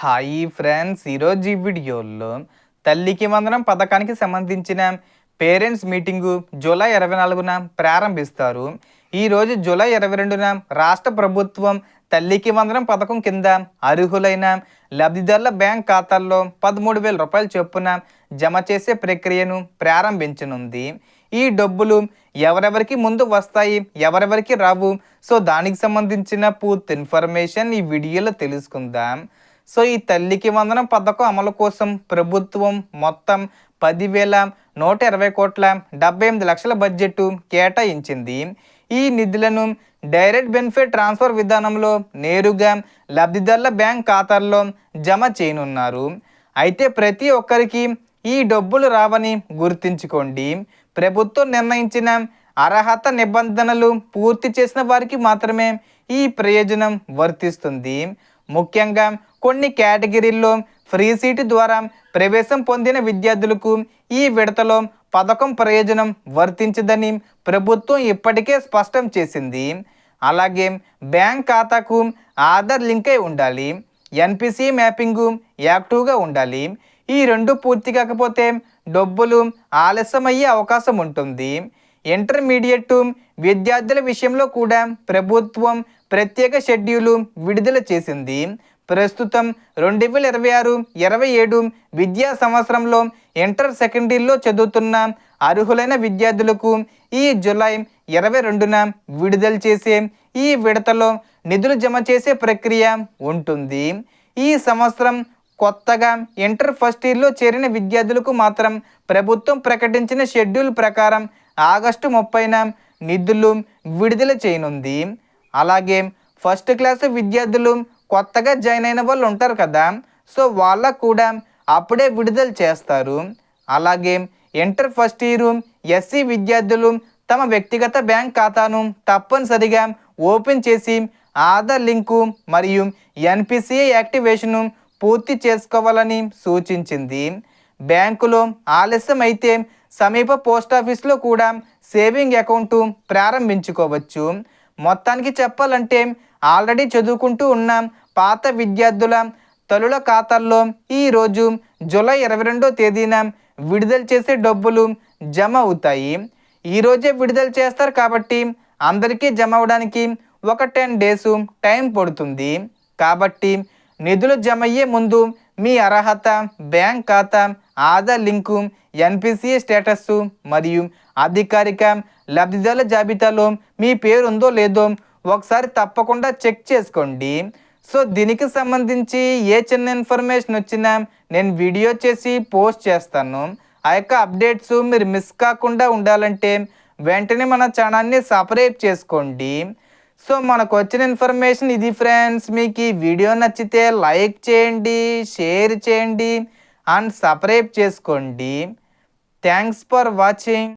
Hi friends, ఈరోజు ఈ వీడియోలో తల్లికి వందనం పథకానికి సంబంధించిన పేరెంట్స్ మీటింగు జూలై 24న ప్రారంభిస్తారు. ఈరోజు జూలై 22న రాష్ట్ర ప్రభుత్వం తల్లికి వందనం పథకం కింద అర్హులైన లబ్ధిదారుల బ్యాంక్ ఖాతాల్లో 13,000 రూపాయలు చొప్పున జమ చేసే ప్రక్రియను ప్రారంభించనుంది. ఈ డబ్బులు ఎవరెవరికి ముందు వస్తాయి, ఎవరెవరికి రావు, సో దానికి సంబంధించిన పూర్తి ఇన్ఫర్మేషన్ ఈ వీడియోలో తెలుసుకుందాం. సో ఈ తల్లికి వందనం పథకం అమలు కోసం ప్రభుత్వం మొత్తం 10,120 కోట్ల 78 లక్షల బడ్జెట్ కేటాయించింది. ఈ నిధులను డైరెక్ట్ బెనిఫిట్ ట్రాన్స్ఫర్ విధానంలో నేరుగా లబ్ధిదారుల బ్యాంక్ ఖాతాల్లో జమ చేయనున్నారు. అయితే ప్రతి ఒక్కరికి ఈ డబ్బులు రావని గుర్తుంచుకోండి. ప్రభుత్వం నిర్ణయించిన అర్హత నిబంధనలు పూర్తి చేసిన వారికి మాత్రమే ఈ ప్రయోజనం వర్తిస్తుంది. ముఖ్యంగా కొన్ని కేటగిరీల్లో ఫ్రీ సీటు ద్వారా ప్రవేశం పొందిన విద్యార్థులకు ఈ విడతలో పథకం ప్రయోజనం వర్తించదని ప్రభుత్వం ఇప్పటికే స్పష్టం చేసింది. అలాగే బ్యాంక్ ఖాతాకు ఆధార్ లింక్ అయి ఉండాలి, ఎన్పిసి మ్యాపింగ్ యాక్టివ్గా ఉండాలి. ఈ రెండు పూర్తి కాకపోతే డబ్బులు ఆలస్యమయ్యే అవకాశం ఉంటుంది. ఇంటర్మీడియట్ విద్యార్థుల విషయంలో కూడా ప్రభుత్వం ప్రత్యేక షెడ్యూలు విడుదల చేసింది. ప్రస్తుతం 2026-27 విద్యా సంవత్సరంలో ఇంటర్ సెకండరీలో చదువుతున్న అర్హులైన విద్యార్థులకు ఈ జూలై 22న విడుదల చేసే ఈ విడతలో నిధులు జమ చేసే ప్రక్రియ ఉంటుంది. ఈ సంవత్సరం కొత్తగా ఇంటర్ ఫస్ట్ ఇయర్లో చేరిన విద్యార్థులకు మాత్రం ప్రభుత్వం ప్రకటించిన షెడ్యూల్ ప్రకారం ఆగస్టు 30న నిధులు విడుదల చేయనుంది. అలాగే ఫస్ట్ క్లాస్ విద్యార్థులు కొత్తగా జాయిన్ అయిన వాళ్ళు ఉంటారు కదా, సో వాళ్ళకు కూడా అప్పుడే విడుదల చేస్తారు. అలాగే ఇంటర్ ఫస్ట్ ఇయర్ ఎస్సీ విద్యార్థులు తమ వ్యక్తిగత బ్యాంక్ ఖాతాను తప్పనిసరిగా ఓపెన్ చేసి ఆధార్ లింకు మరియు ఎన్పిసిఐ యాక్టివేషను పూర్తి చేసుకోవాలని సూచించింది. బ్యాంకులో ఆలస్యం అయితే సమీప పోస్టాఫీస్లో కూడా సేవింగ్ అకౌంటు ప్రారంభించుకోవచ్చు. మొత్తానికి చెప్పాలంటే ఆల్రెడీ చదువుకుంటూ ఉన్న పాత విద్యార్థుల తల్లుల ఖాతాల్లో ఈరోజు జూలై 22వ తేదీన విడుదల చేసే డబ్బులు జమ అవుతాయి. ఈరోజే విడుదల చేస్తారు కాబట్టి అందరికీ జమ అవడానికి ఒక 10 డేస్ టైం పడుతుంది. కాబట్టి నిధులు జమ అయ్యే ముందు మీ అర్హత, బ్యాంక్ ఖాతా, ఆధార్ లింకు, ఎన్పిసిఐ స్టేటస్ మరియు అధికారిక లబ్ధిదారుల జాబితాలో మీ పేరు ఉందో లేదో ఒకసారి తప్పకుండా చెక్ చేసుకోండి. సో దీనికి సంబంధించి ఏ చిన్న ఇన్ఫర్మేషన్ వచ్చినా నేను వీడియో చేసి పోస్ట్ చేస్తాను. ఆ యొక్క అప్డేట్స్ మీరు మిస్ కాకుండా ఉండాలంటే వెంటనే మన ఛానల్ని సబ్స్క్రైబ్ చేసుకోండి. సో మనకు వచ్చిన ఇన్ఫర్మేషన్ ఇది ఫ్రెండ్స్. మీకు ఈ వీడియో నచ్చితే లైక్ చేయండి, షేర్ చేయండి అండ్ సబ్స్క్రైబ్ చేసుకోండి. Thanks for watching.